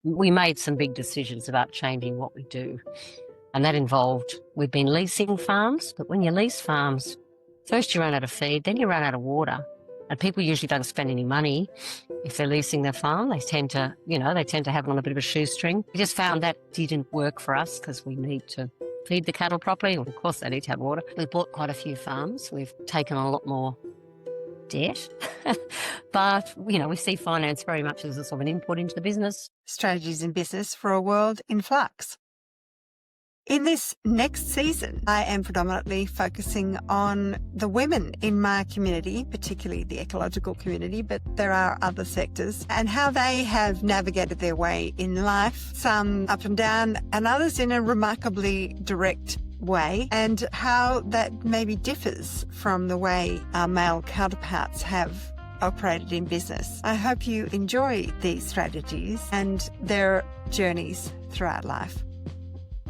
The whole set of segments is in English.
we made some big decisions about changing what we do. And that involved, we've been leasing farms, but when you lease farms, first you run out of feed, then you run out of water. And people usually don't spend any money if they're leasing their farm. They tend to, have it on a bit of a shoestring. We just found that didn't work for us because we need to feed the cattle properly. And of course, they need to have water. We've bought quite a few farms. We've taken a lot more debt. But, we see finance very much as a sort of an input into the business. Strategies in business for a world in flux. In this next season, I am predominantly focusing on the women in my community, particularly the ecological community, but there are other sectors, and how they have navigated their way in life, some up and down, and others in a remarkably direct way, and how that maybe differs from the way our male counterparts have operated in business. I hope you enjoy these strategies and their journeys throughout life.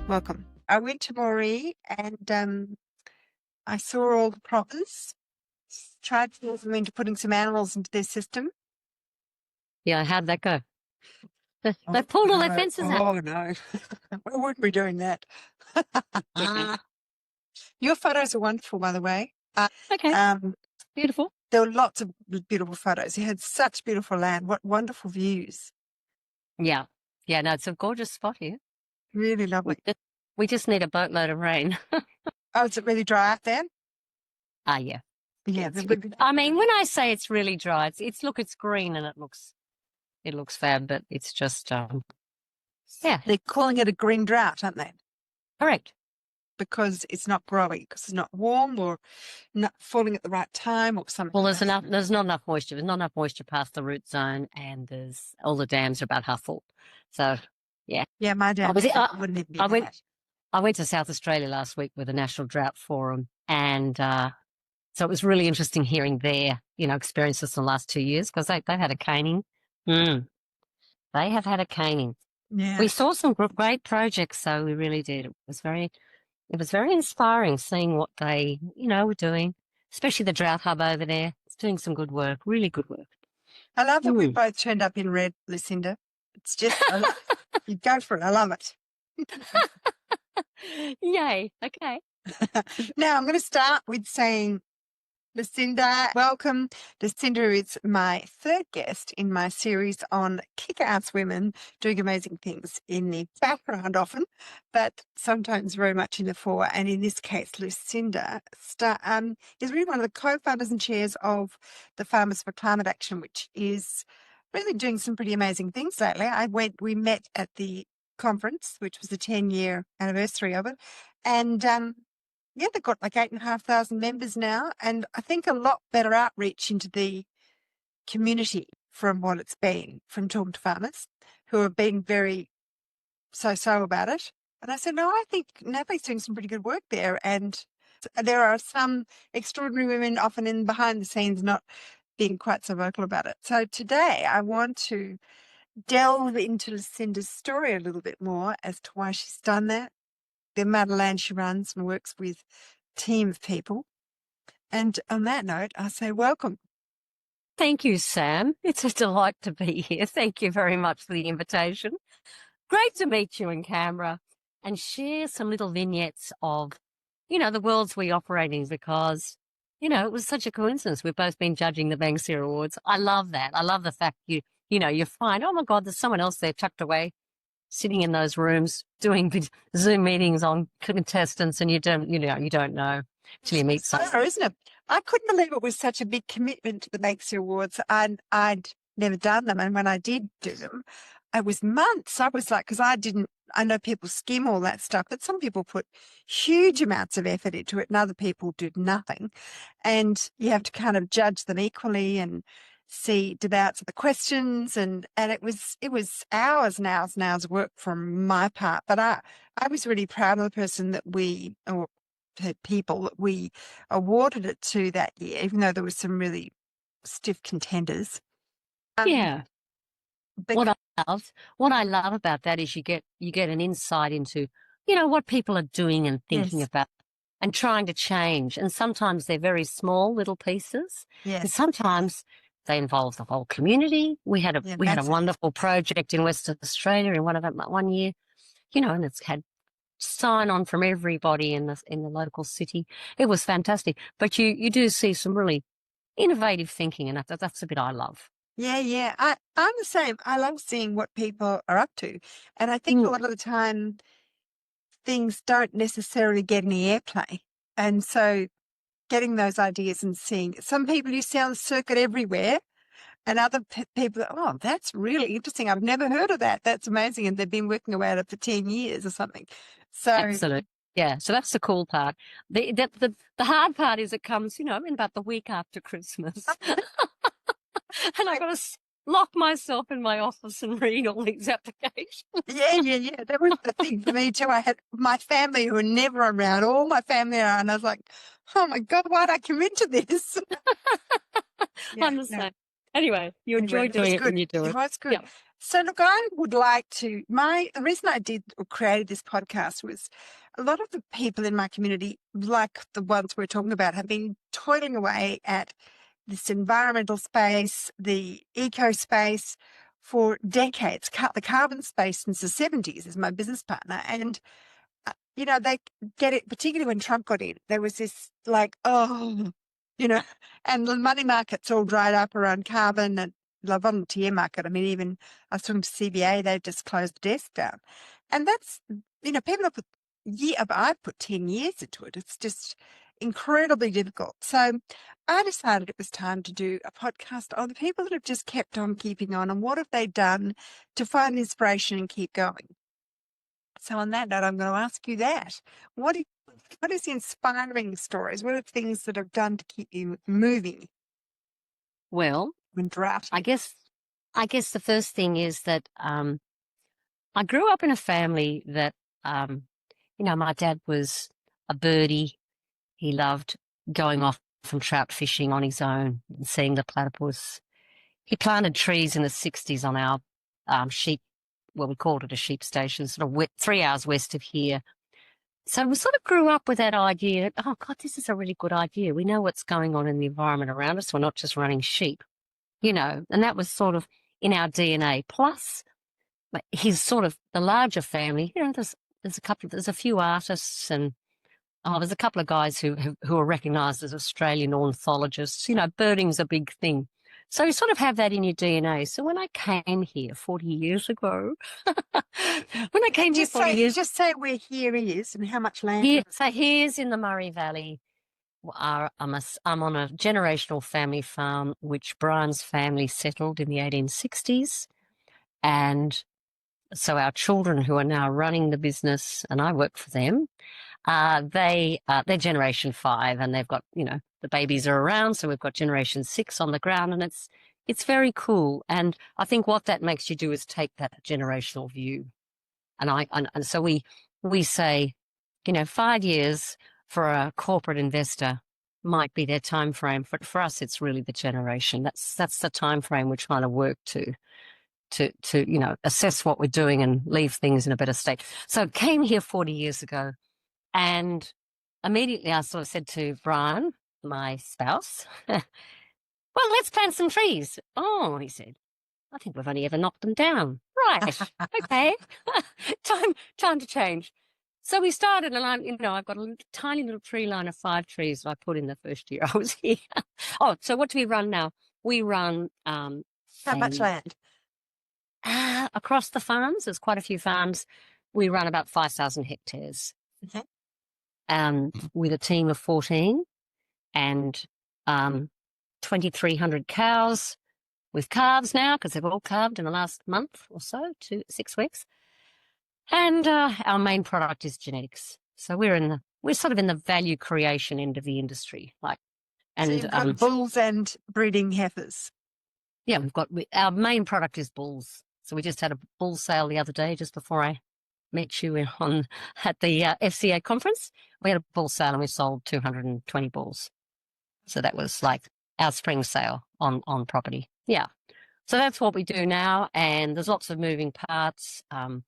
Welcome. I went to Moree and I saw all the proppers, tried to get them into putting some animals into their system. Yeah, how'd that go? They pulled all their fences out. Oh, no. We wouldn't be doing that. Your photos are wonderful, by the way. Okay, beautiful. There were lots of beautiful photos. You had such beautiful land. What wonderful views. Yeah, no, it's a gorgeous spot here. Really lovely. We just need a boatload of rain. Oh, is it really dry out there? Yeah. Yeah. I mean, when I say it's really dry, it's green and it looks fab, but it's just, yeah. They're calling it a green drought, aren't they? Correct. Because it's not growing, because it's not warm or not falling at the right time or something. Well, there's not enough moisture. There's not enough moisture past the root zone, and all the dams are about half full. So, yeah. Yeah, my dam wouldn't even be that. I went to South Australia last week with the National Drought Forum, and so it was really interesting hearing their, experiences in the last 2 years, because they've had a caning. They have had a caning. Yeah. We saw some great projects, so we really did. It was very inspiring seeing what they, were doing, especially the Drought Hub over there. It's doing some good work, really good work. I love that we both turned up in red, Lucinda. It's just, you go for it. I love it. Yay. Okay. Now, I'm going to start with saying, Lucinda, welcome. Lucinda is my third guest in my series on kick-ass women doing amazing things in the background often, but sometimes very much in the fore. And in this case, Lucinda is really one of the co-founders and chairs of the Farmers for Climate Action, which is really doing some pretty amazing things lately. We met at the conference, which was the 10-year anniversary of it. And they've got like 8,500 members now, and I think a lot better outreach into the community from what it's been, from talking to farmers who have been very so-so about it. And I said, no, I think Natalie's doing some pretty good work there. And there are some extraordinary women often in behind the scenes not being quite so vocal about it. So today I want to delve into Lucinda's story a little bit more as to why she's done that, the amount of land she runs and works with a team of people. And on that note, I say welcome. Thank you, Sam. It's a delight to be here. Thank you very much for the invitation. Great to meet you in Canberra and share some little vignettes of, the worlds we operate in, because, it was such a coincidence. We've both been judging the Banksia Awards. I love that. I love the fact you find, oh my God, there's someone else there tucked away, sitting in those rooms doing Zoom meetings on contestants, and you don't know till you meet someone. Oh, isn't it? I couldn't believe it was such a big commitment to the Banksia Awards. I'd never done them, and when I did do them, it was months. I was like, because I know people skim all that stuff, but some people put huge amounts of effort into it, and other people did nothing. And you have to kind of judge them equally and see debates of the questions, and it was hours and hours and hours of work from my part. But I was really proud of the person that people that we awarded it to that year, even though there were some really stiff contenders. Yeah. What I love about that is you get an insight into, what people are doing and thinking about and trying to change. And sometimes they're very small little pieces. Yes. And sometimes They involve the whole community. We had a massive. wonderful project in Western Australia in one year, and it's had sign on from everybody in the local city. It was fantastic. But you do see some really innovative thinking, and that's the bit I love. Yeah. I'm the same. I love seeing what people are up to. And I think a lot of the time things don't necessarily get any airplay. And so getting those ideas and seeing some people you see on the circuit everywhere, and other people, oh, that's really interesting. I've never heard of that. That's amazing. And they've been working away at it for 10 years or something. So absolutely. Yeah, so that's the cool part. The hard part is it comes, in about the week after Christmas. And I've got to lock myself in my office and read all these applications. Yeah. That was the thing for me too. I had my family who were never around, all my family are, and I was like, oh my God, why'd I commit to this? I'm the same. Anyway, you enjoy doing it when you do it. It was good. Yeah. So look, I would like to, the reason I did or created this podcast was a lot of the people in my community, like the ones we're talking about, have been toiling away at this environmental space, the eco space for decades. The carbon space since the 70s is my business partner. And, they get it, particularly when Trump got in, there was this like, and the money markets all dried up around carbon and the volunteer market. I mean, even I was talking to CBA, they've just closed the desk down. And that's, people have I put 10 years into it. It's just incredibly difficult. So I decided it was time to do a podcast on the people that have just kept on keeping on and what have they done to find inspiration and keep going. So on that note, I'm going to ask you that. What is the inspiring stories? What are the things that have done to keep you moving? Well, when drought? I guess the first thing is that I grew up in a family that, my dad was a birdie. He loved going off and trout fishing on his own and seeing the platypus. He planted trees in the 60s on our sheep, we called it a sheep station, sort of 3 hours west of here. So we sort of grew up with that idea, oh, God, this is a really good idea. We know what's going on in the environment around us. We're not just running sheep, and that was sort of in our DNA. Plus, his sort of the larger family, there's a few artists and there's a couple of guys who are recognised as Australian ornithologists. Birding's a big thing. So you sort of have that in your DNA. So when I came here 40 years ago, just say where here is and how much land. Here, so here's in the Murray Valley. I'm on a generational family farm, which Brian's family settled in the 1860s. And so our children who are now running the business, and I work for them, they're generation 5 and they've got, the babies are around. So we've got generation 6 on the ground and it's very cool. And I think what that makes you do is take that generational view. And so we say, 5 years for a corporate investor might be their time frame. But for us, it's really the generation. That's the time frame we're trying to work to assess what we're doing and leave things in a better state. So I came here 40 years ago. And immediately I sort of said to Brian, my spouse, well, let's plant some trees. Oh, he said, I think we've only ever knocked them down. Right. Okay. time to change. So we started, and I've got a tiny little tree line of 5 trees that I put in the first year I was here. Oh, so what do we run now? We run... how much land? Across the farms, there's quite a few farms. We run about 5,000 hectares. Okay. With a team of 14 and 2,300 cows with calves now, because they've all calved in the last month or so, 6 weeks. And our main product is genetics. So we're sort of in the value creation end of the industry. So you've got bulls and breeding heifers. Yeah, our main product is bulls. So we just had a bull sale the other day, just before I met you at the FCA conference. We had a bull sale and we sold 220 bulls. So that was like our spring sale on property. Yeah. So that's what we do now. And there's lots of moving parts. Our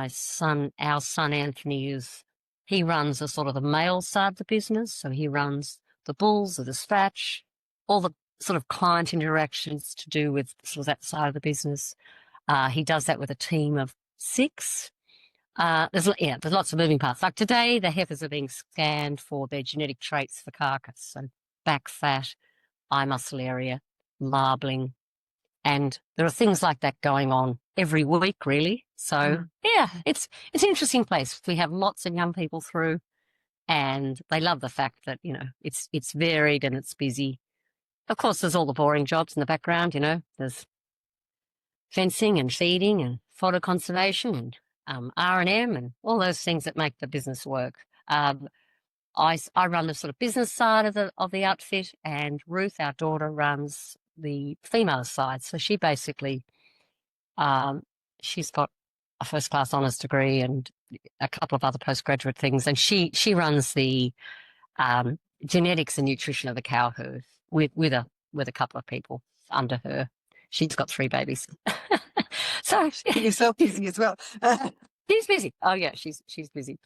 son Anthony, he runs the sort of the male side of the business. So he runs the bulls, the dispatch, all the sort of client interactions to do with sort of that side of the business. He does that with a team of 6. There's lots of moving parts. Like today, the heifers are being scanned for their genetic traits for carcass, so back fat, eye muscle area, marbling, and there are things like that going on every week, really. So yeah, it's an interesting place. We have lots of young people through, and they love the fact that it's varied and it's busy. Of course, there's all the boring jobs in the background. There's fencing and feeding and fodder conservation and R&M and all those things that make the business work. I run the sort of business side of the outfit, and Ruth, our daughter, runs the female side. So she basically, she's got a first class honours degree and a couple of other postgraduate things, and she runs the genetics and nutrition of the cow herd with a couple of people under her. She's got 3 babies. So yourself busy as well. She's busy. Oh yeah, she's busy.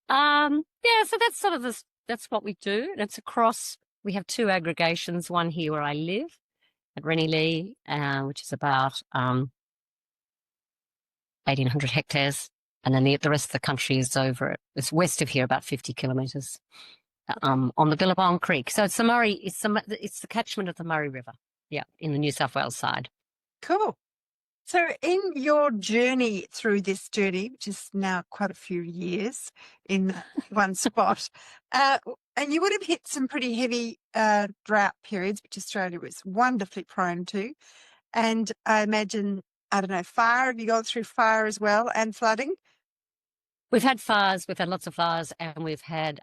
So that's sort of that's what we do. And it's across. We have 2 aggregations. One here where I live at Rennie Lee, which is about 1,800 hectares, and then the rest of the country is over. It's west of here, about 50 kilometres, on the Billabong Creek. So it's the Murray. It's the catchment of the Murray River. Yeah, in the New South Wales side. Cool. So in your journey through this journey, which is now quite a few years in one spot, and you would have hit some pretty heavy drought periods, which Australia was wonderfully prone to. And I imagine, I don't know, fire. Have you gone through fire as well, and flooding? We've had fires. We've had lots of fires, and we've had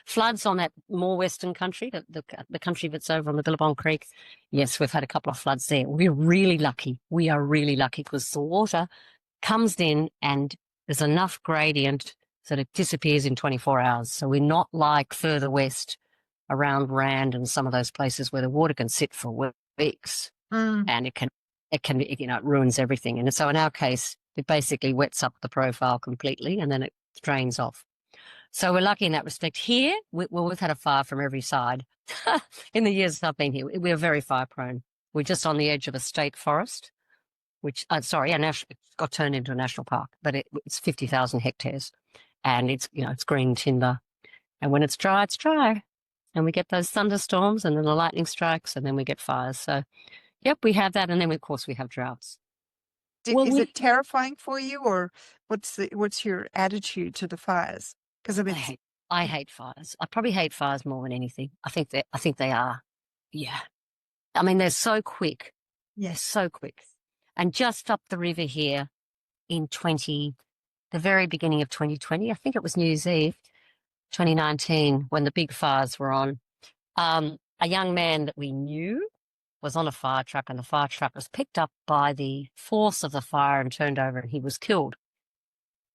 floods on that more western country, the country that's over on the Billabong Creek. Yes, we've had a couple of floods there. We're really lucky. We are really lucky because the water comes in and there's enough gradient that it disappears in 24 hours. So we're not like further west around Rand and some of those places where the water can sit for weeks and it ruins everything. And so in our case, it basically wets up the profile completely and then it drains off. So we're lucky in that respect. Here, we've had a fire from every side. In the years I've been here, we're very fire prone. We're just on the edge of a state forest, which, it got turned into a national park, but it's 50,000 hectares, and it's green timber. And when it's dry, and we get those thunderstorms, and then the lightning strikes, and then we get fires. So, yep, we have that, and then of course we have droughts. Is it terrifying for you, or what's your attitude to the fires? Because I hate fires. I probably hate fires more than anything. I think they are. Yeah. I mean, they're so quick. Yes, so quick. And just up the river here in the very beginning of 2020, I think it was New Year's Eve, 2019, when the big fires were on, a young man that we knew was on a fire truck, and the fire truck was picked up by the force of the fire and turned over, and he was killed.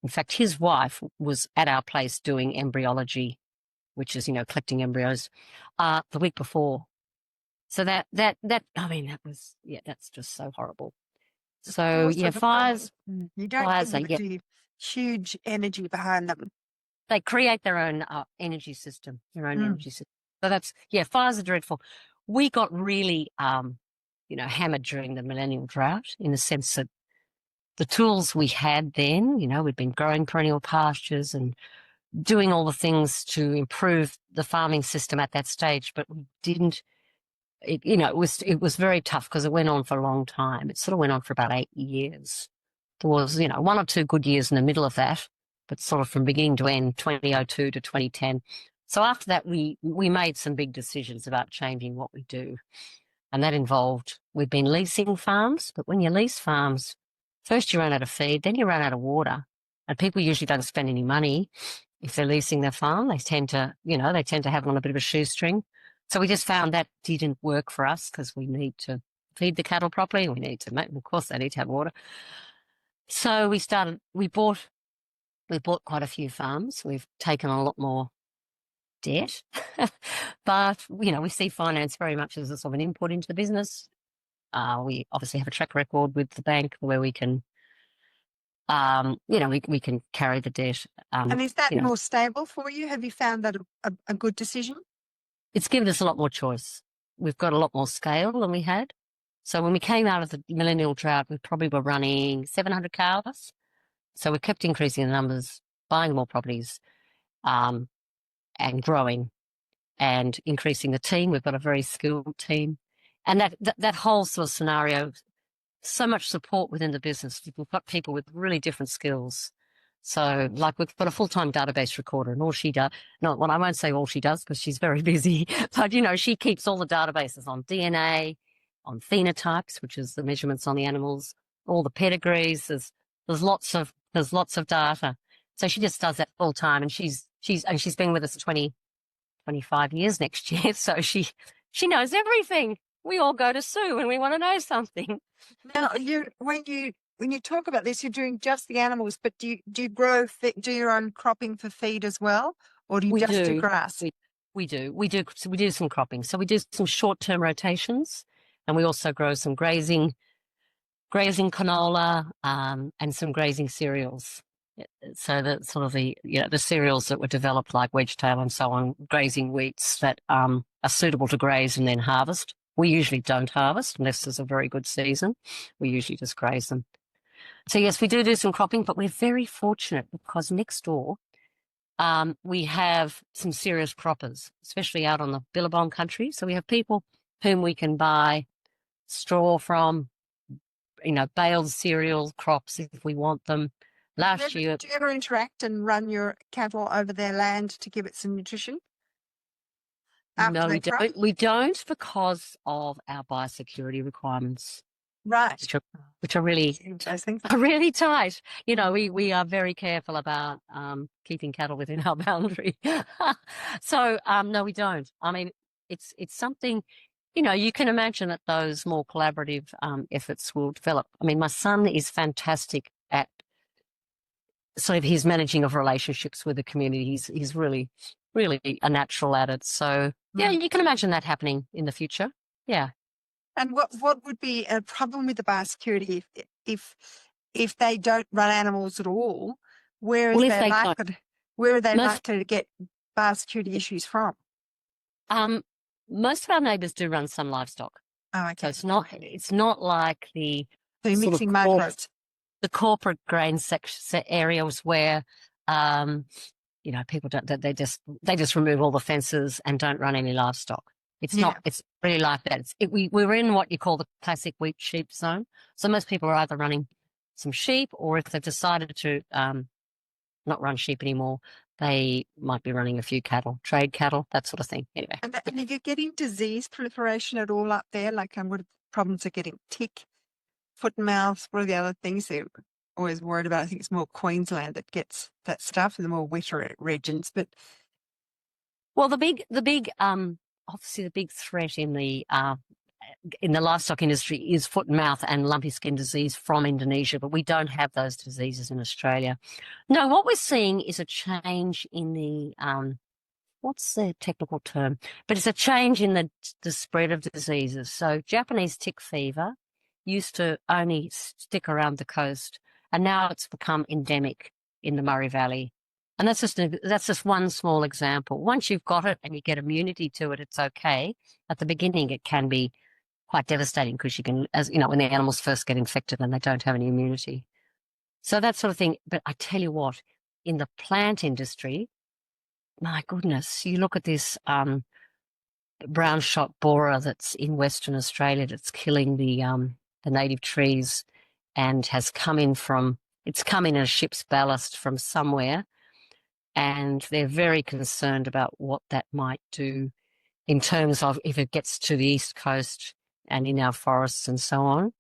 In fact, his wife was at our place doing embryology, which is, collecting embryos, the week before. So that's just so horrible. So yeah, fires. You don't think huge energy behind them. They create their own energy system, energy system. So fires are dreadful. We got really, hammered during the millennial drought in the sense that the tools we had then, we'd been growing perennial pastures and doing all the things to improve the farming system at that stage, but we didn't. It was very tough because it went on for a long time. It sort of went on for about 8 years. There was, 1 or 2 good years in the middle of that, but sort of from beginning to end, 2002 to 2010. So after that, we made some big decisions about changing what we do. And that involved, we've been leasing farms, but when you lease farms, first you run out of feed, then you run out of water. And people usually don't spend any money if they're leasing their farm. They tend to have on a bit of a shoestring. So we just found that didn't work for us because we need to feed the cattle properly. Of course, they need to have water. So we bought quite a few farms. We've taken a lot more debt, but, we see finance very much as a sort of an input into the business. We obviously have a track record with the bank where we can, we can carry the debt. And is that more stable for you? Have you found that a good decision? It's given us a lot more choice. we've got a lot more scale than we had. So when we came out of the millennial drought, we probably were running 700 cows. So we kept increasing the numbers, buying more properties, and growing and increasing the team. We've got a very skilled team. And that whole sort of scenario, so much support within the business. We've got people with really different skills. So, like, we've got a full-time database recorder, and all she does, no, well, I won't say all she does because she's very busy, but, she keeps all the databases on DNA, on phenotypes, which is the measurements on the animals, all the pedigrees. There's lots of data. So she just does that full time, and she's been with us 25 years next year. So she knows everything. We all go to Sue when we want to know something. Now, when you talk about this, you're doing just the animals, but do you grow, do your own cropping for feed as well, or do you just do grass? We do some cropping. So we do some short-term rotations, and we also grow some grazing canola, and some grazing cereals. So that sort of the cereals that were developed like wedgetail and so on, grazing wheats that are suitable to graze and then harvest. We usually don't harvest unless there's a very good season. We usually just graze them. So yes, we do some cropping, but we're very fortunate because next door we have some serious croppers, especially out on the Billabong country. So we have people whom we can buy straw from, baled cereal crops if we want them. Last year, do you ever interact and run your cattle over their land to give it some nutrition? No, we don't. We don't because of our biosecurity requirements, right? Which are really tight. We are very careful about keeping cattle within our boundary. So no, we don't. I mean, it's something. You can imagine that those more collaborative efforts will develop. I mean, my son is fantastic at sort of his managing of relationships with the community. He's really, really a natural at it. So yeah, you can imagine that happening in the future. Yeah. And what would be a problem with the biosecurity if they don't run animals at all? Where are they likely to get biosecurity issues from? Most of our neighbours do run some livestock. Oh, okay. So it's not like the mixing microbes. The corporate grain areas where people don't. They just remove all the fences and don't run any livestock. It's not. It's really like that. We're in what you call the classic wheat sheep zone. So most people are either running some sheep, or if they've decided to not run sheep anymore, they might be running a few cattle, trade cattle, that sort of thing. Anyway. And are you getting disease proliferation at all up there? Like, what problems are getting? Tick, foot and mouth, what are the other things they're always worried about? I think it's more Queensland that gets that stuff in the more wetter regions. But well, the big obviously the big threat in the livestock industry is foot and mouth and lumpy skin disease from Indonesia, but we don't have those diseases in Australia. No, what we're seeing is a change in the what's the technical term? But it's a change in the spread of diseases. So Japanese tick fever used to only stick around the coast, and now it's become endemic in the Murray Valley. And that's just one small example. Once you've got it and you get immunity to it, it's okay. At the beginning, it can be quite devastating because you can, when the animals first get infected and they don't have any immunity. So that sort of thing. But I tell you what, in the plant industry, my goodness, you look at this brown shot borer that's in Western Australia that's killing the native trees and has come in a ship's ballast from somewhere. And they're very concerned about what that might do in terms of if it gets to the East Coast and in our forests and so on.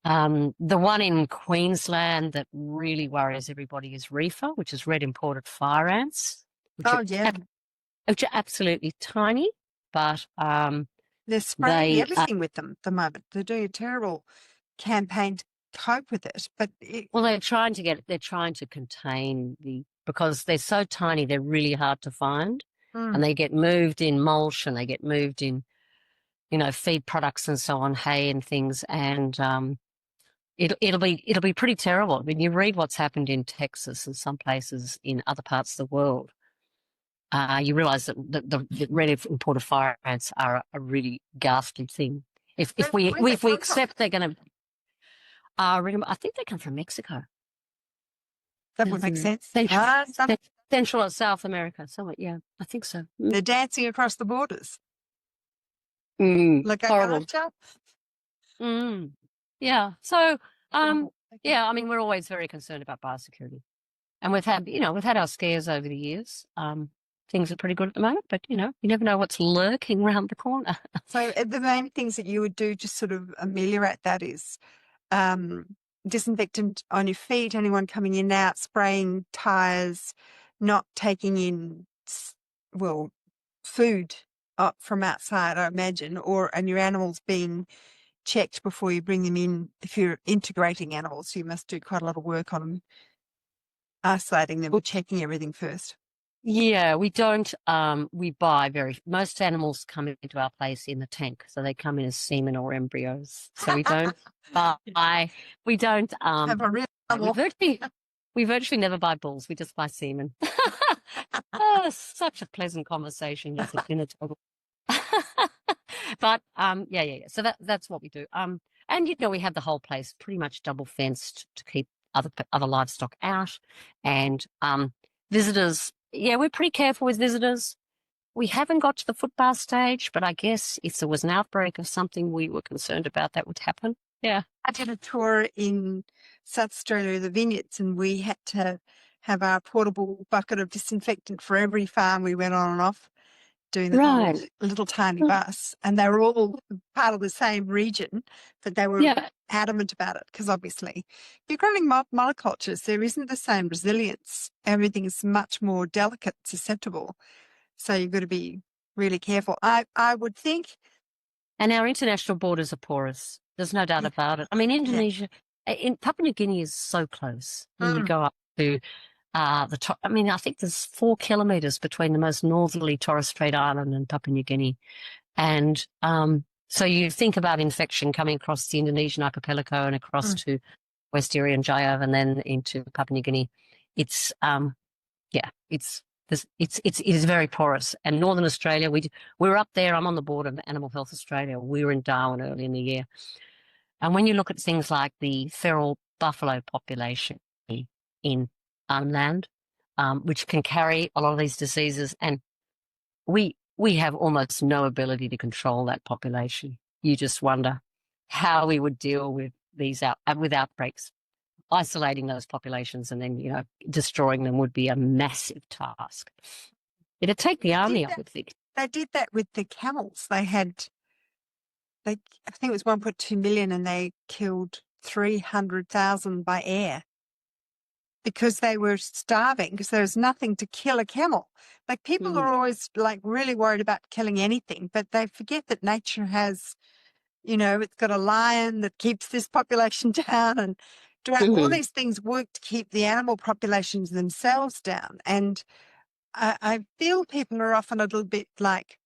The one in Queensland that really worries everybody is reefer, which is red imported fire ants. Which are absolutely tiny, but they're spraying everything with them at the moment. They're doing a terrible campaign to cope with it. But they're trying to contain because they're so tiny, they're really hard to find, and they get moved in mulch and they get moved in, feed products and so on, hay and things, and it'll be pretty terrible. I mean, you read what's happened in Texas and some places in other parts of the world. you realise that the red imported fire ants are a really ghastly thing. If we accept they're going to, I think they come from Mexico. That would make sense. Central or South America, somewhere. Yeah, I think so. They're dancing across the borders. Like horrible. Yeah. So, yeah, I mean, we're always very concerned about biosecurity. And we've had our scares over the years. Things are pretty good at the moment, but, you never know what's lurking around the corner. So the main things that you would do to sort of ameliorate that is disinfectant on your feet, anyone coming in and out, spraying tyres, not taking in, food from outside, I imagine, and your animals being checked before you bring them in. If you're integrating animals, you must do quite a lot of work on them, isolating them or checking everything first. Yeah, we don't, most animals come into our place in the tank. So they come in as semen or embryos. So we don't we virtually never buy bulls. We just buy semen. Such a pleasant conversation at the dinner table. But, yeah. So that's what we do. And, we have the whole place pretty much double fenced to keep other livestock out. And, visitors, yeah, we're pretty careful with visitors. We haven't got to the footbath stage, but I guess if there was an outbreak of something we were concerned about, that would happen. Yeah. I did a tour in South Australia, the vineyards, and we had to have our portable bucket of disinfectant for every farm we went on and off, doing the little tiny bus. And they were all part of the same region, but they were adamant about it because obviously if you're growing monocultures, there isn't the same resilience. Everything is much more delicate, susceptible. So you've got to be really careful. I would think. And our international borders are porous. There's no doubt about it. I mean, Indonesia, in Papua New Guinea is so close. When you go up to the top, I mean, I think there's 4 kilometres between the most northerly Torres Strait Island and Papua New Guinea. And so you think about infection coming across the Indonesian archipelago and across to West Irian Jaya and then into Papua New Guinea. It is very porous. And Northern Australia, we were up there. I'm on the board of Animal Health Australia. We were in Darwin early in the year. And when you look at things like the feral buffalo population in land, which can carry a lot of these diseases, and we have almost no ability to control that population. You just wonder how we would deal with these with outbreaks. Isolating those populations and then, destroying them would be a massive task. It'd take the army, I would think. They did that with the camels. I think it was 1.2 million and they killed 300,000 by air because they were starving because there was nothing to kill a camel. Like people are always really worried about killing anything, but they forget that nature has, it's got a lion that keeps this population down and all these things work to keep the animal populations themselves down. And I feel people are often a little bit like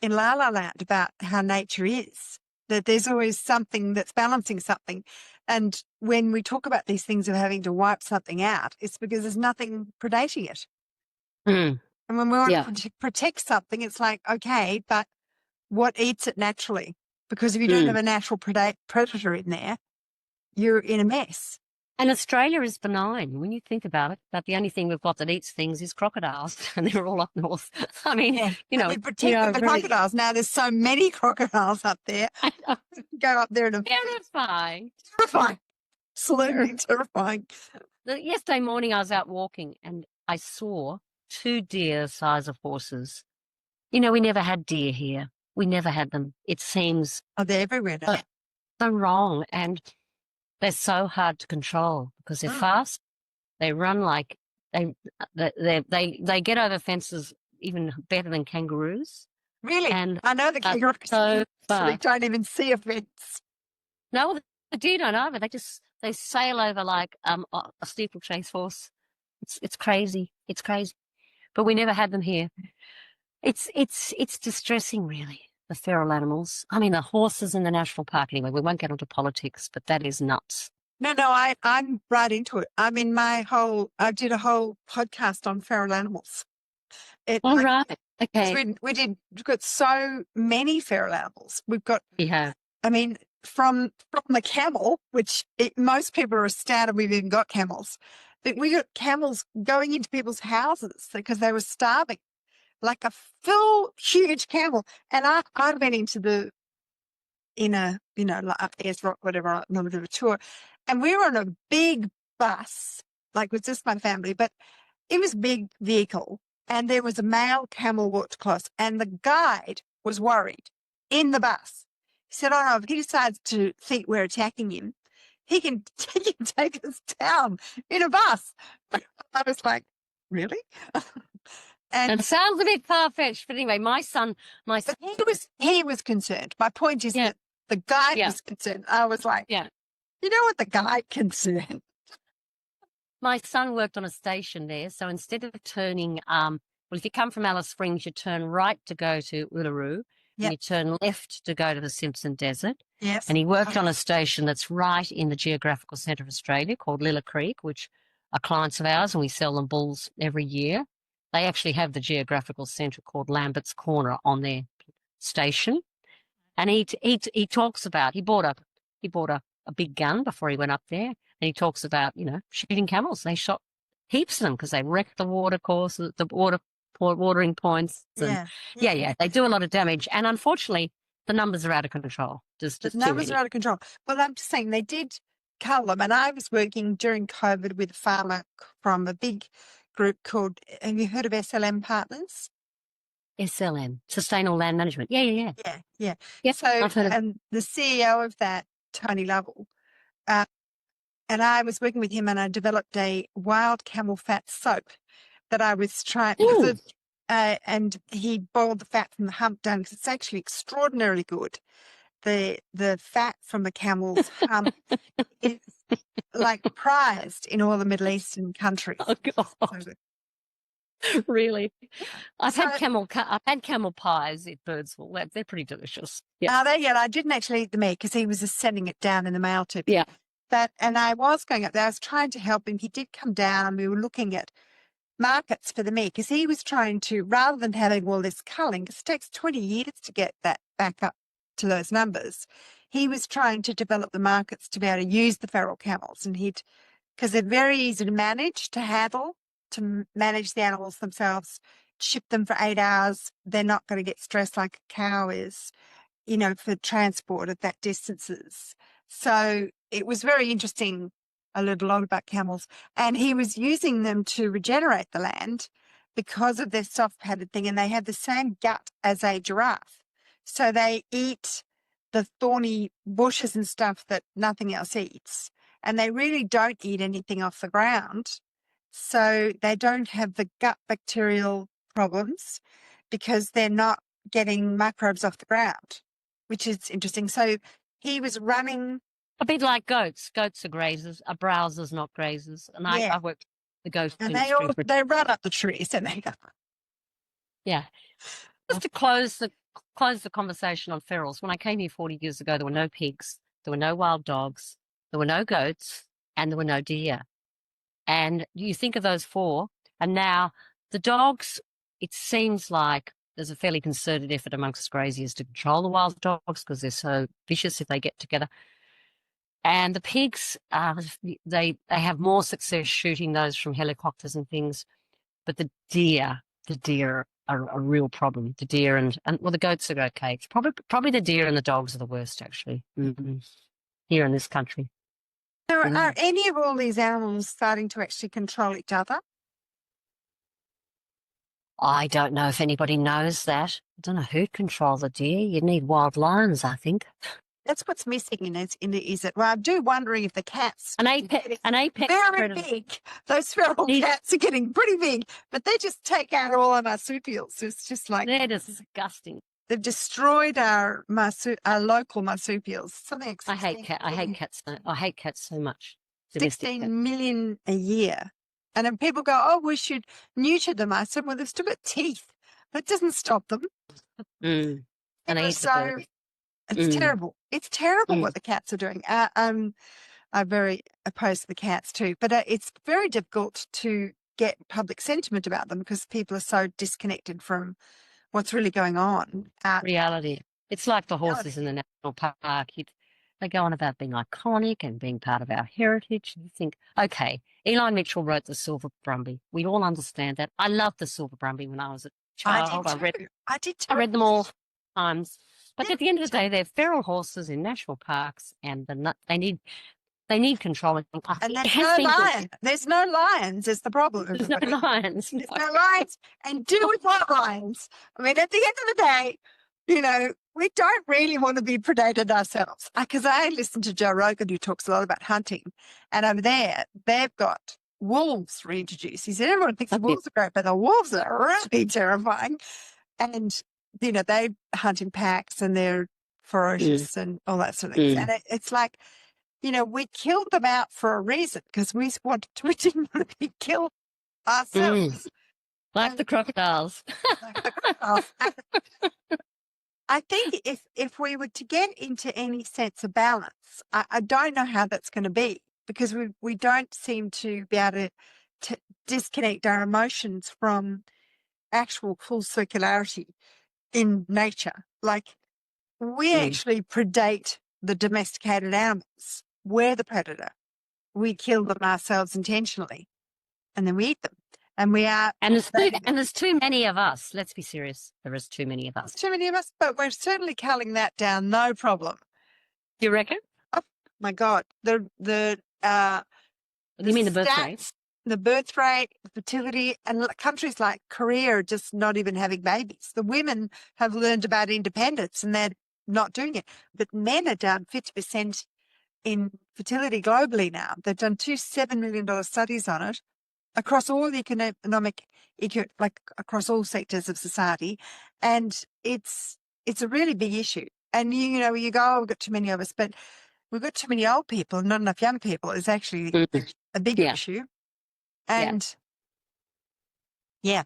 in La La Land about how nature is, that there's always something that's balancing something. And when we talk about these things of having to wipe something out, it's because there's nothing predating it. And when we want to protect something, it's like, okay, but what eats it naturally? Because if you don't have a natural predator in there, you're in a mess. And Australia is benign when you think about it. But the only thing we've got that eats things is crocodiles, and they're all up north. I mean, we protect the crocodiles. Now there's so many crocodiles up there. Go up there and terrifying. Absolutely terrifying. Yesterday morning I was out walking and I saw 2 deer the size of horses. We never had deer here. We never had them. It seems they're everywhere now. So wrong, and they're so hard to control because they're fast. They run like they get over fences even better than kangaroos. Really? And I know the kangaroos don't even see a fence. No, the deer don't either. They sail over like a steeplechase horse. It's crazy. It's crazy. But we never had them here. It's distressing, really. The feral animals. I mean, the horses in the national park. Anyway, we won't get onto politics, but that is nuts. No, I'm right into it. I mean, I did a whole podcast on feral animals All right. Okay. We've got so many feral animals. We've got, Yeah. I mean, from the camel, which most people are astounded we've even got camels. But we got camels going into people's houses because they were starving, like a full huge camel. And I went into like up Ayers Rock, whatever, on a bit of a tour, and we were on a big bus, like with just my family, but it was a big vehicle, and there was a male camel walked across, and the guide was worried in the bus. He said, "Oh no, if he decides to think we're attacking him, he can take us down in a bus." I was like, "Really?" And it sounds a bit far-fetched, but anyway, my son, but he was concerned. My point is that the guide was concerned. I was like, you know what the guide concerned? My son worked on a station there, so instead of turning, well, if you come from Alice Springs, you turn right to go to Uluru, and you turn left to go to the Simpson Desert. Yes. And he worked on a station that's right in the geographical centre of Australia called Lilla Creek, which are clients of ours, and we sell them bulls every year. They actually have the geographical centre called Lambert's Corner on their station. And he talks about, he bought a big gun before he went up there, and he talks about, shooting camels. They shot heaps of them because they wrecked the water courses, the watering points. And they do a lot of damage. And unfortunately, the numbers are out of control. The numbers are out of control. Well, I'm just saying they did cull them. And I was working during COVID with a farmer from a big group called, have you heard of SLM Partners? SLM, Sustainable Land Management. Yeah. Yep, so, and the CEO of that, Tony Lovell, and I was working with him, and I developed a wild camel fat soap that I was trying, and he boiled the fat from the hump down because it's actually extraordinarily good. The fat from the camel's hump is like prized in all the Middle Eastern countries. Oh God. Really? I've had camel pies at Birdsville. They're pretty delicious. Yeah. Are they? Yeah, I didn't actually eat the meat because he was just sending it down in the mail to me. Yeah. And I was going up there. I was trying to help him. He did come down, and we were looking at markets for the meat because he was trying to, rather than having all this culling, because it takes 20 years to get that back up to those numbers, he was trying to develop the markets to be able to use the feral camels. And because they're very easy to manage, to handle, to manage the animals themselves, ship them for 8 hours. They're not going to get stressed like a cow is, for transport at that distances. So it was very interesting. I learned a lot about camels, and he was using them to regenerate the land because of their soft padded thing, and they have the same gut as a giraffe. So they eat the thorny bushes and stuff that nothing else eats, and they really don't eat anything off the ground. So they don't have the gut bacterial problems because they're not getting microbes off the ground, which is interesting. So he was running. A bit like goats. Goats are grazers, are browsers, not grazers. And I worked the goats. And they run up the trees, and they go. Yeah. Just to close the conversation on ferals. When I came here 40 years ago, there were no pigs, there were no wild dogs, there were no goats, and there were no deer. And you think of those four, and now the dogs, it seems like there's a fairly concerted effort amongst graziers to control the wild dogs because they're so vicious if they get together. And the pigs, they have more success shooting those from helicopters and things. But the deer are a real problem. The deer and the goats are okay. It's probably the deer and the dogs are the worst, actually, here in this country. Are any of all these animals starting to actually control each other? I don't know if anybody knows that. I don't know who'd control the deer. You need wild lions, I think. That's what's missing in it. Well, I'm wondering if the cats an apex very big. Those feral cats are getting pretty big, but they just take out all our marsupials. It's just like they're disgusting. They've destroyed our local marsupials. Something. I hate cats. I hate cats so much. 16 million a year, and then people go, "Oh, we should neuter them." I said, "Well, they've still got teeth. That doesn't stop them." And it's terrible. It's terrible what the cats are doing. I'm very opposed to the cats too, but it's very difficult to get public sentiment about them because people are so disconnected from what's really going on out Reality. It's like the in horses in reality. the national park. They go on about being iconic and being part of our heritage. You think, okay, Eli Mitchell wrote The Silver Brumby. We all understand that. I loved The Silver Brumby when I was a I child. did too. I did I too. read them all times. But Yeah, at the end of the me day, too. they're feral horses in national parks, and they need controlling. And It there's has no been good. lion. There's no lions is the problem, There's no everybody. lions. There's no lions. And do we want lions? I mean, at the end of the day, we don't really want to be predated ourselves. Because I listen to Joe Rogan, who talks a lot about hunting. And over there, they've got wolves reintroduced. He said, everyone thinks the wolves are great, but the wolves are really terrifying. And, they hunt in packs and they're ferocious and all that sort of thing. And it's like, we killed them out for a reason because we didn't want to be killed ourselves. Like the crocodiles. Like the crocodiles. I think if we were to get into any sense of balance, I don't know how that's going to be because we don't seem to be able to disconnect our emotions from actual full circularity in nature. Like we actually predate the domesticated animals. We're the predator. We kill them ourselves intentionally and then we eat them. And we are. And there's too many of us. Let's be serious. There is too many of us. Too many of us, but we're certainly culling that down, no problem. Do you reckon? Oh my God. You mean the birth rate? The birth rate, the fertility, and countries like Korea are just not even having babies. The women have learned about independence and they're not doing it. But men are down 50% in fertility globally now. They've done two $7 million studies on it across all across all sectors of society. And it's a really big issue. And you go, oh, we've got too many of us, but we've got too many old people, not enough young people is actually a bigger issue. And I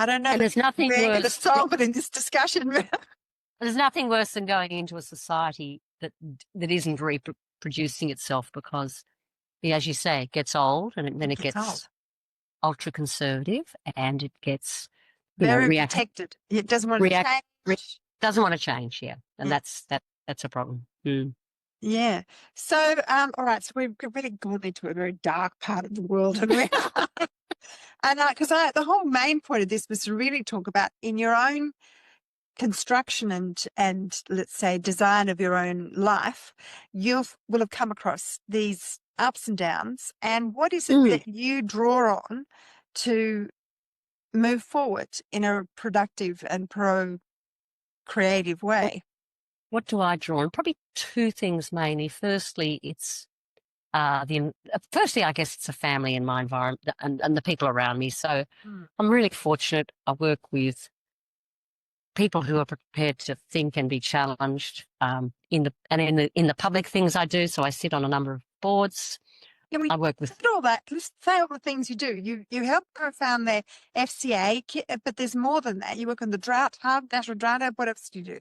don't know. And there's nothing We're going to worse. solve it in this discussion. There's nothing worse than going into a society that isn't reproducing itself because, as you say, it gets old and then it gets ultra conservative and it gets very protected. It doesn't want to change. Doesn't want to change, and that's a problem. Yeah. So, all right. So we've really gone into a very dark part of the world, and because the whole main point of this was to really talk about in your own construction and let's say design of your own life, will have come across these ups and downs. And what is it that you draw on to move forward in a productive and pro-creative way? What do I draw on? Probably two things mainly. Firstly, it's firstly, I guess it's a family and my environment and the people around me. So I'm really fortunate. I work with people who are prepared to think and be challenged in the public things I do. So I sit on a number of boards. I work with all that. Let's say all the things you do. You help co-found their FCA, but there's more than that. You work on the Drought Hub, National Drought Hub. What else do you do?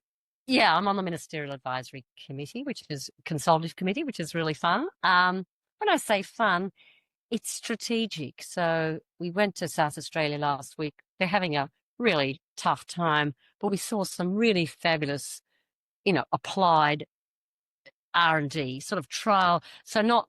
Yeah, I'm on the Ministerial Advisory Committee, which is consultative committee, which is really fun. When I say fun, it's strategic. So we went to South Australia last week. They're having a really tough time, but we saw some really fabulous, applied R&D sort of trial. So not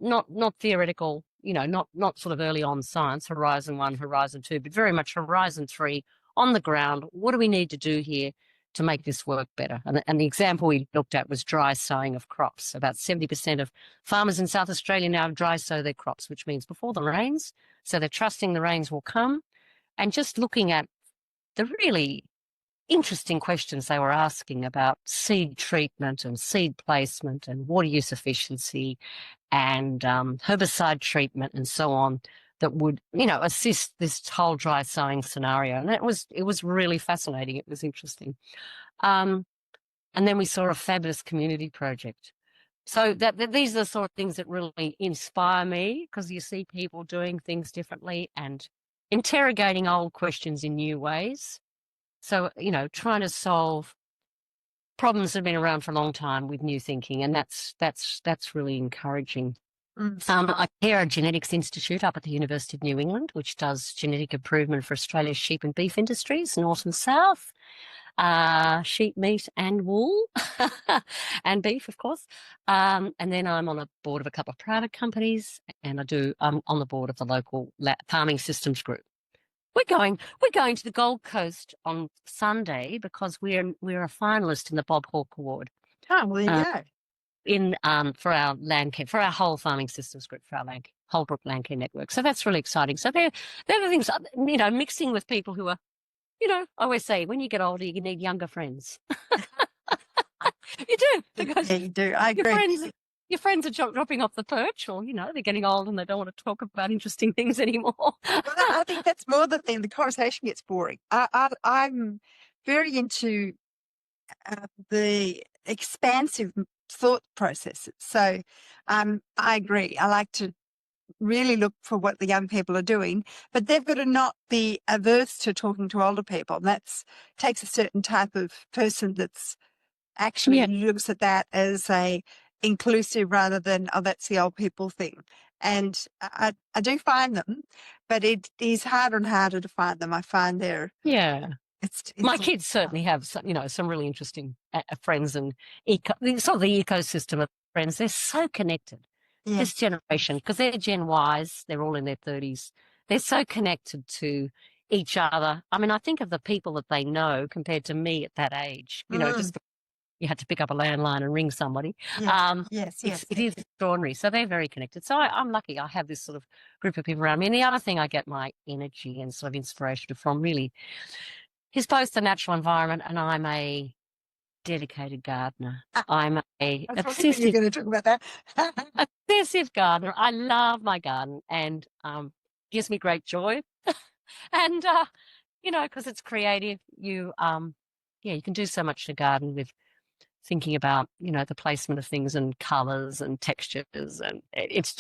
theoretical, not sort of early on science, Horizon 1, Horizon 2, but very much Horizon 3 on the ground. What do we need to do here to make this work better? And the example we looked at was dry sowing of crops. About 70% of farmers in South Australia now dry sow their crops, which means before the rains. So they're trusting the rains will come. And just looking at the really interesting questions they were asking about seed treatment and seed placement and water use efficiency and herbicide treatment and so on that would, assist this whole dry sowing scenario. And it was really fascinating. It was interesting. And then we saw a fabulous community project. So these are the sort of things that really inspire me because you see people doing things differently and interrogating old questions in new ways. So, trying to solve problems that have been around for a long time with new thinking. And that's really encouraging. Mm. I chair a genetics institute up at the University of New England, which does genetic improvement for Australia's sheep and beef industries, north and south, sheep meat and wool, and beef, of course. And then I'm on a board of a couple of private companies, and I'm on the board of the local farming systems group. We're going to the Gold Coast on Sunday because we're a finalist in the Bob Hawke Award. Oh, well, there you go. For our land care, for our whole farming systems group, for our Holbrook Land Care Network. So that's really exciting. So they're the things, mixing with people who are, I always say when you get older, you need younger friends. You do, because Yeah, you do. I your agree. friends are dropping off the perch, or they're getting old and they don't want to talk about interesting things anymore. Well, I think that's more the thing. The conversation gets boring. I'm very into the expansive thought processes. So I agree. I like to really look for what the young people are doing, but they've got to not be averse to talking to older people. That takes a certain type of person that's actually looks at that as a inclusive rather than, oh, that's the old people thing. And I do find them, but it is harder and harder to find them. I find it's my kids certainly have some really interesting friends, and sort of the ecosystem of friends. They're so connected. Yeah. This generation, because they're Gen Ys, they're all in their 30s. They're so connected to each other. I mean, I think of the people that they know compared to me at that age. Just you had to pick up a landline and ring somebody. Yes. It is extraordinary. So they're very connected. So I'm lucky. I have this sort of group of people around me. And the other thing I get my energy and sort of inspiration from really is both the natural environment, and I'm a dedicated gardener. I'm a obsessive. You're going to talk about that. Obsessive gardener. I love my garden, and gives me great joy. And because it's creative, you can do so much to garden with thinking about the placement of things and colours and textures, and it's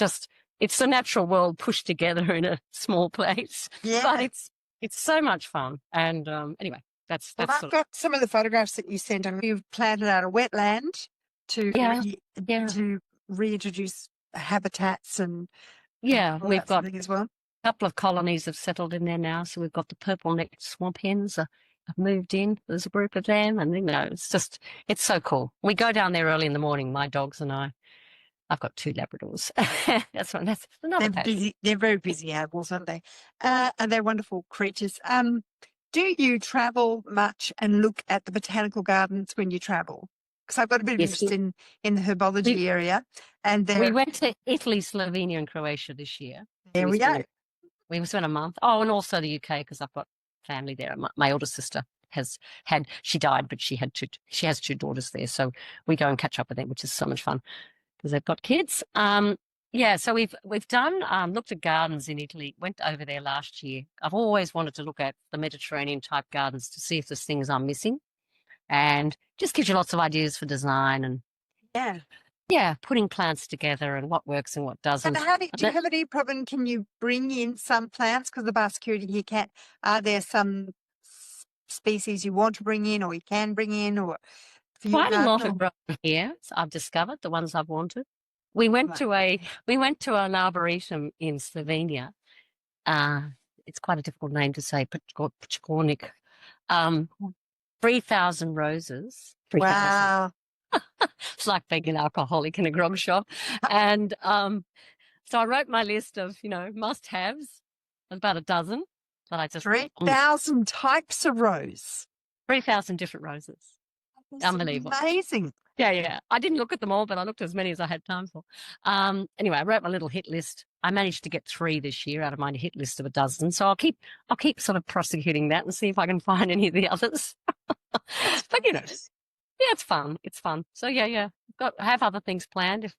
the natural world pushed together in a small place. Yeah, but it's so much fun. And anyway, that's I've got some of the photographs that you sent, and you've planted out a wetland to to reintroduce habitats and we've got as well. A couple of colonies have settled in there now. So we've got the purple-necked swamp hens have moved in. There's a group of them, and it's so cool. We go down there early in the morning, my dogs and I. I've got 2 Labradors. That's another. They're busy. They're very busy animals, aren't they? And they're wonderful creatures. Do you travel much and look at the botanical gardens when you travel? Because I've got a bit of interest in the herbology area. And we went to Italy, Slovenia, and Croatia this year. There we go. We spent a month. Oh, and also the UK, because I've got family there. My older sister she died, but she has 2 daughters there. So we go and catch up with them, which is so much fun because they've got kids. So we've done looked at gardens in Italy. Went over there last year. I've always wanted to look at the Mediterranean type gardens to see if there's things I'm missing, and just gives you lots of ideas for design and putting plants together and what works and what doesn't. And do you have any problem? Can you bring in some plants because the biosecurity here can't? Are there some species you want to bring in, or you can bring in, or quite a lot of grown here? I've discovered the ones I've wanted. We went to an arboretum in Slovenia. It's quite a difficult name to say, Pčkornik. 3,000 roses. 3, wow. It's like being an alcoholic in a grog shop. And so I wrote my list of, must-haves, about a dozen. But I just 3,000 types of rose. 3,000 different roses. That's unbelievable. Amazing. Yeah. I didn't look at them all, but I looked at as many as I had time for. Anyway, I wrote my little hit list. I managed to get 3 this year out of my hit list of a dozen. So I'll keep sort of prosecuting that and see if I can find any of the others. But it's fun. It's fun. So I have other things planned if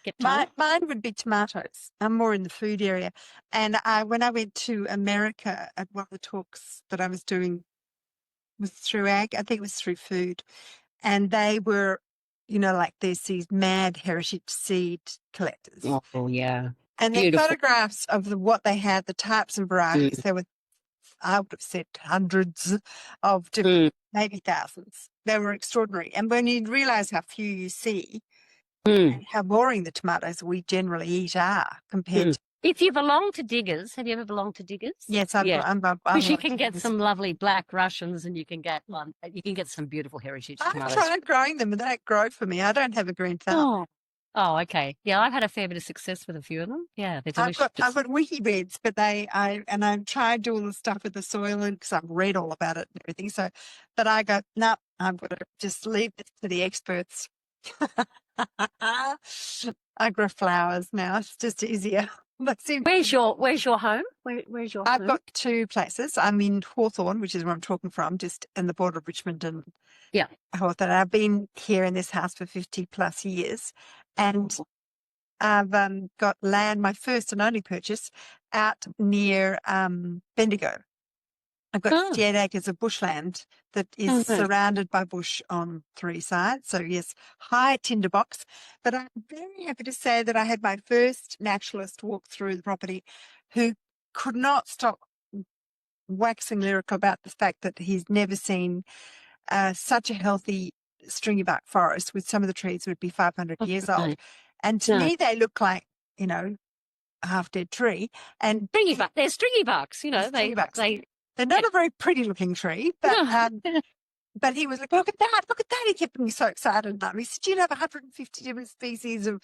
get time. Mine would be tomatoes. I'm more in the food area. And when I went to America at one of the talks that I was doing was through ag. I think it was through food. And they were, like there's these mad heritage seed collectors. Oh, yeah. And the photographs of what they had, the types and varieties, there were, I would have said hundreds of different, maybe thousands. They were extraordinary. And when you realise how few you see, Mm, and how boring the tomatoes we generally eat are compared mm. to. If you belong to Diggers, have you ever belonged to Diggers? Yes, Yeah. I'm Because you like can get this. some lovely black Russians, and you can get some beautiful heritage I've tomatoes. tried growing them, and they don't grow for me. I don't have a green thumb. Oh, oh, okay. Yeah, I've had a fair bit of success with a few of them. Yeah, they're I've delicious. got wiki beds, but I've tried all the stuff with the soil and because I've read all about it and everything. So, but I go, no, I'm going to just leave this to the experts. I grow flowers now. It's just easier. Where's your home? Where's your I've home? got two places. I'm in Hawthorne, which is where I'm talking from, just in the border of Richmond and Yeah. Hawthorne. I've been here in this house for 50 plus years, and I've got land, my first and only purchase, out near Bendigo. I've got Oh, 58 acres of bushland that is oh, nice. surrounded by bush on three sides. So, yes, high tinderbox. But I'm very happy to say that I had my first naturalist walk through the property who could not stop waxing lyrical about the fact that he's never seen such a healthy stringy bark forest with some of the trees would be 500 Oh, years old. nice. And to Yeah. me, they look like, a half dead tree. And Stringy bucks. They're stringy bucks. stringy bucks. They. They're not a very pretty looking tree, but No. but he was like, look at that. He kept me so excited. He said, you have 150 different species of,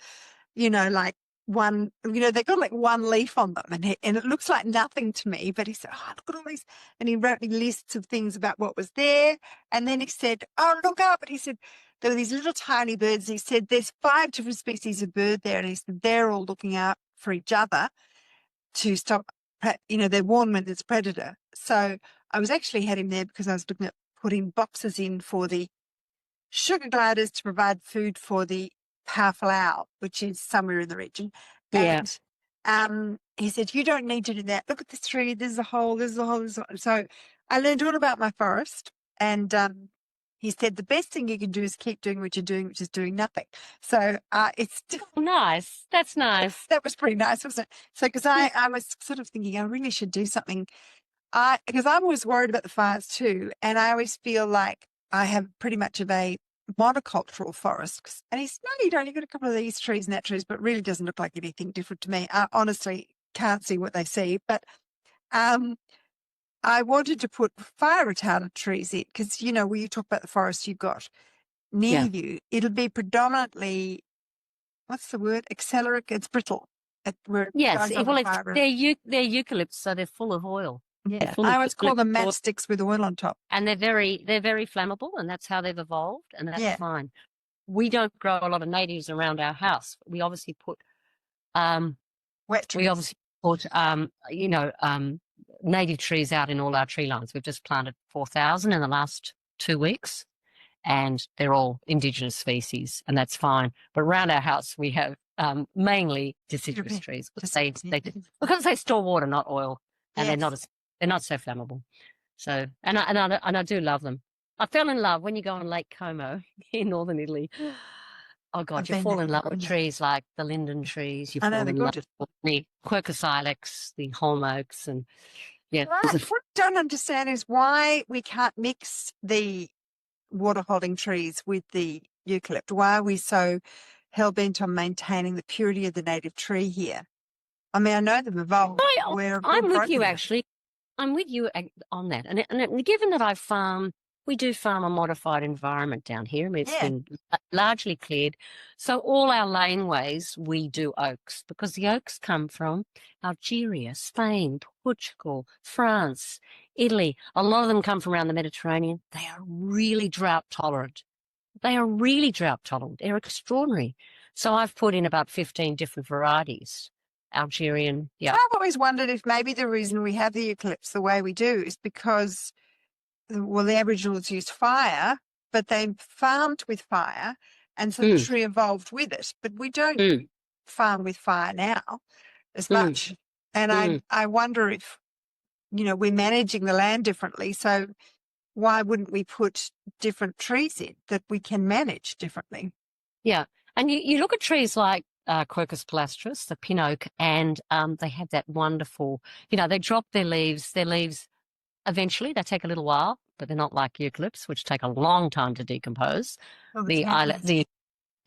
like one, they've got like one leaf on them and it looks like nothing to me. But he said, oh, look at all these. And he wrote me lists of things about what was there. And then he said, oh, look up. And he said, there were these little tiny birds. And he said, there's 5 different species of bird there. And he said, they're all looking out for each other to stop, they're warned when there's a predator. So I was actually had him there because I was looking at putting boxes in for the sugar gliders to provide food for the powerful owl, which is somewhere in the region. Yeah. And he said, you don't need to do that. Look at this tree. There's a hole. There's a hole. So I learned all about my forest. And he said, the best thing you can do is keep doing what you're doing, which is doing nothing. So it's Nice. That's nice. that was pretty nice, wasn't it? So because I was sort of thinking I really should do something. Because I'm always worried about the fires too. And I always feel like I have pretty much of a monocultural forest. And he said, no, you don't. You've got a couple of these trees and that trees, but it really doesn't look like anything different to me. I honestly can't see what they see. But I wanted to put fire retardant trees in because, when you talk about the forest you've got near you, it'll be predominantly, what's the word? Acceleric. It's brittle. Yes. Well, they're eucalypts, so they're full of oil. Yeah, I always call them matchsticks with oil on top. And they're very flammable, and that's how they've evolved, and that's fine. We don't grow a lot of natives around our house. We obviously put wet trees. Native trees out in all our tree lines. We've just planted 4,000 in the last 2 weeks, and they're all indigenous species, and that's fine. But around our house, we have mainly deciduous trees because they store water, not oil, and they're not so flammable. So, and I do love them. I fell in love when you go on Lake Como in northern Italy. Oh God, you fall in love with trees like the linden trees. You fall in love with the Quercus ilex, the holm oaks, and What I don't understand is why we can't mix the water holding trees with the eucalypt. Why are we so hell bent on maintaining the purity of the native tree here? I mean, I know they've evolved. I'm with you actually. I'm with you on that. And given that we do farm a modified environment down here. I mean, it's been largely cleared. So all our laneways, we do oaks because the oaks come from Algeria, Spain, Portugal, France, Italy. A lot of them come from around the Mediterranean. They are really drought tolerant. They're extraordinary. So I've put in about 15 different varieties. Algerian, I've always wondered if maybe the reason we have the eucalypts the way we do is because, the Aboriginals used fire, but they farmed with fire, and so the tree evolved with it. But we don't farm with fire now as much. And I wonder if, we're managing the land differently. So why wouldn't we put different trees in that we can manage differently? Yeah. And you look at trees like Quercus palustris, the pin oak, and they have that wonderful, they drop their leaves eventually, they take a little while, but they're not like eucalypts, which take a long time to decompose.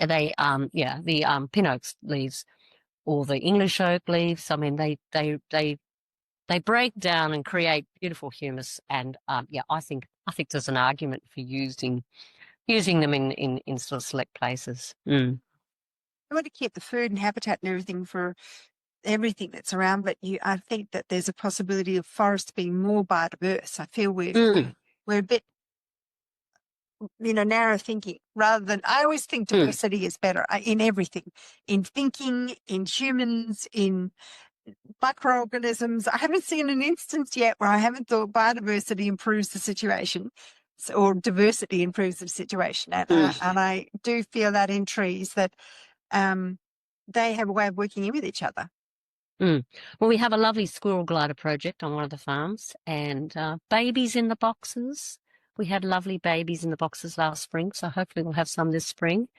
the pin oak leaves or the English oak leaves. I mean, they break down and create beautiful humus. And I think there's an argument for using them in sort of select places. You want to keep the food and habitat and everything for everything that's around, but I think that there's a possibility of forests being more biodiverse. I feel we're a bit, narrow thinking rather than, I always think diversity is better in everything, in thinking, in humans, in microorganisms. I haven't seen an instance yet where I haven't thought biodiversity improves the situation or diversity improves the situation. And I do feel that in trees that they have a way of working in with each other. Well, we have a lovely squirrel glider project on one of the farms, and babies in the boxes. We had lovely babies in the boxes last spring, so hopefully we'll have some this spring.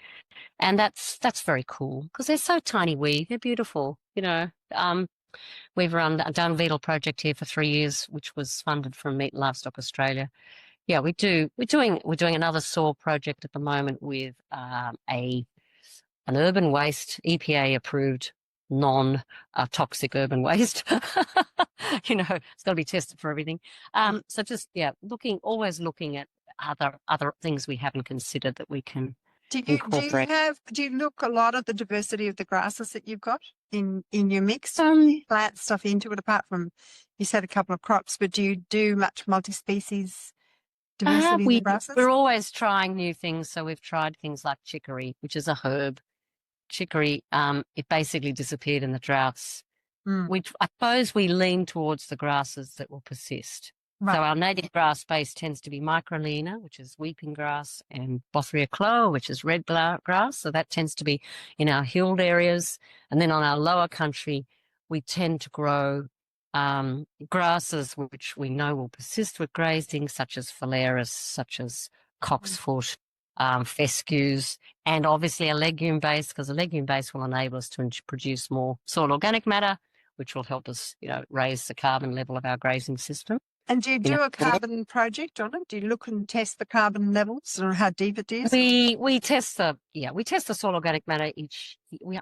And that's very cool because they're so tiny wee. They're beautiful, We've run a Dung Beetle project here for 3 years, which was funded from Meat and Livestock Australia. Yeah, we do. We're doing another soil project at the moment with an urban waste EPA approved non-toxic urban waste. It's got to be tested for everything. So just always looking at other things we haven't considered that we can incorporate. Do you look a lot at the diversity of the grasses that you've got in your mix? Plant stuff into it apart from, you said a couple of crops, but do you do much multi-species diversity in the grasses? We're always trying new things. So we've tried things like chicory, which is a herb. Chicory, it basically disappeared in the droughts. I suppose we lean towards the grasses that will persist. Right. So our native grass base tends to be microlena, which is weeping grass, and Bothria cloa, which is red grass. So that tends to be in our hilled areas. And then on our lower country, we tend to grow grasses which we know will persist with grazing, such as phalaris, such as cocksfoot, fescues, and obviously a legume base, because a legume base will enable us to produce more soil organic matter, which will help us, raise the carbon level of our grazing system. And do you do a carbon project on it? Do you look and test the carbon levels or how deep it is? We test the soil organic matter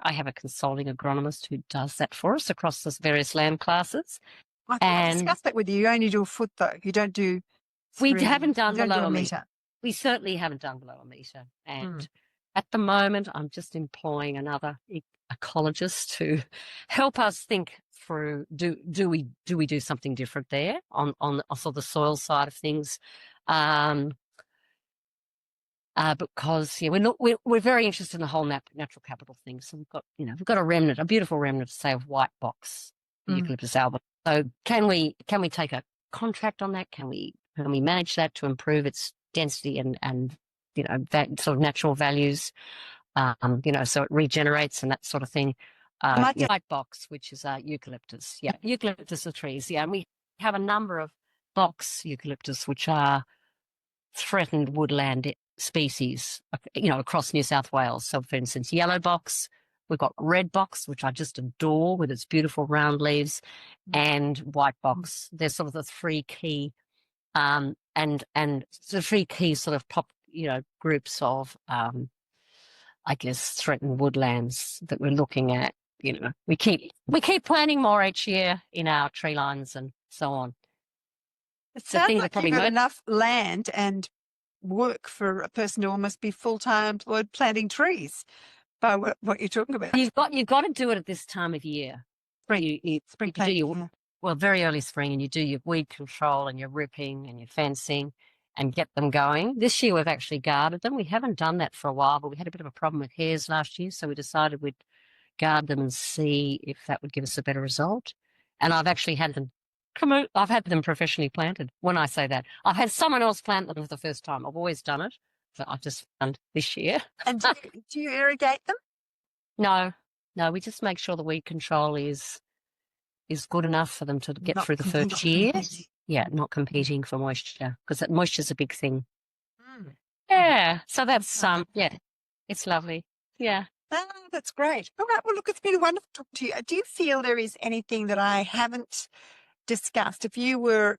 I have a consulting agronomist who does that for us across the various land classes. I discussed that with you. You only do a foot though. You don't do. We haven't done below a metre. We certainly haven't done below a metre. And at the moment, I'm just employing another ecologist to help us think through, do we do something different there on also the soil side of things? Because we're very interested in the whole natural capital thing. So we've got a beautiful remnant, say, of white box, the Eucalyptus album. So can we take a contract on that? Can we manage that to improve its density and that sort of natural values? So it regenerates and that sort of thing. White box, which is eucalyptus. Yeah, eucalyptus are trees. Yeah, and we have a number of box eucalyptus, which are threatened woodland species, across New South Wales. So, for instance, yellow box. We've got red box, which I just adore with its beautiful round leaves, and white box. They're sort of the three key, and the three key sort of groups of, I guess, threatened woodlands that we're looking at. We keep planting more each year in our tree lines and so on. It sounds like you've got enough land and work for a person to almost be full-time employed planting trees by what you're talking about. You've got to do it at this time of year. Spring planting. Well, very early spring, and you do your weed control and your ripping and your fencing and get them going. This year we've actually guarded them. We haven't done that for a while, but we had a bit of a problem with hares last year, so we decided we'd guard them and see if that would give us a better result. And I've actually had them I've had them professionally planted. When I say that, I've had someone else plant them for the first time. I've always done it, but I've just found this year. And do you irrigate them? No, we just make sure the weed control is good enough for them to get through the first year. Yeah, not competing for moisture, because moisture is a big thing. Yeah, so that's it's lovely. Yeah. Oh, that's great. All right. Well, look, it's been wonderful talking to you. Do you feel there is anything that I haven't discussed? If you were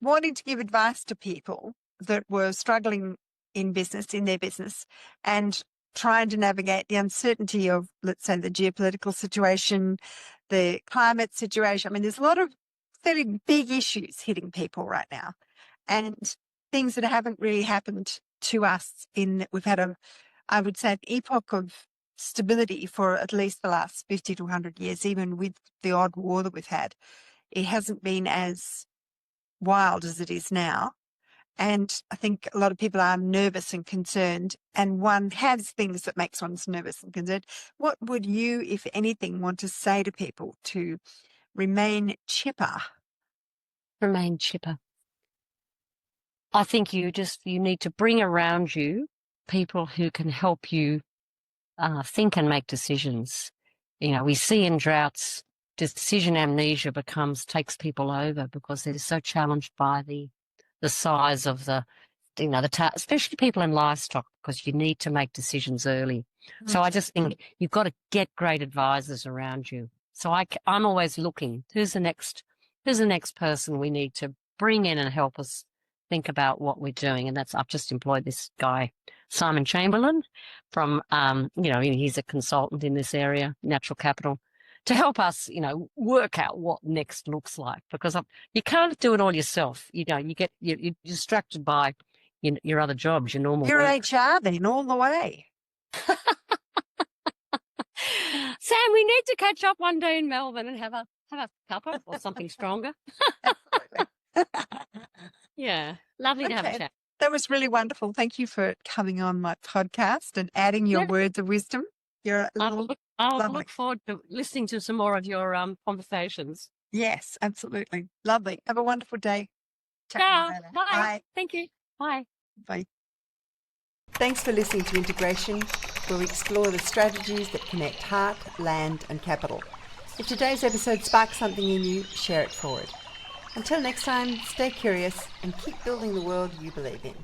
wanting to give advice to people that were struggling in their business, and trying to navigate the uncertainty of, let's say, the geopolitical situation, the climate situation. I mean, there's a lot of fairly big issues hitting people right now, and things that haven't really happened to us we've had I would say, an epoch of stability for at least the last 50 to 100 years, even with the odd war that we've had. It hasn't been as wild as it is now. And I think a lot of people are nervous and concerned, and one has things that makes one nervous and concerned. What would you, if anything, want to say to people to remain chipper? Remain chipper. I think you need to bring around you people who can help you think and make decisions. We see in droughts, decision amnesia takes people over because they're so challenged by the size of especially people in livestock, because you need to make decisions early. So I just think you've got to get great advisors around you. So I'm always looking, who's the next person we need to bring in and help us think about what we're doing. And I've just employed this guy, Simon Chamberlain, from, he's a consultant in this area, natural capital, to help us, work out what next looks like, because you can't do it all yourself. You're distracted by your other jobs, your normal You're work. HR then, all the way. Sam, we need to catch up one day in Melbourne and have a cuppa or something stronger. Absolutely. Yeah, lovely to have a chat. That was really wonderful. Thank you for coming on my podcast and adding your words of wisdom. I'll look forward to listening to some more of your conversations. Yes, absolutely. Lovely. Have a wonderful day. Bye. Bye. Thank you. Bye. Bye. Thanks for listening to Integration, where we explore the strategies that connect heart, land and capital. If today's episode sparks something in you, share it forward. Until next time, stay curious and keep building the world you believe in.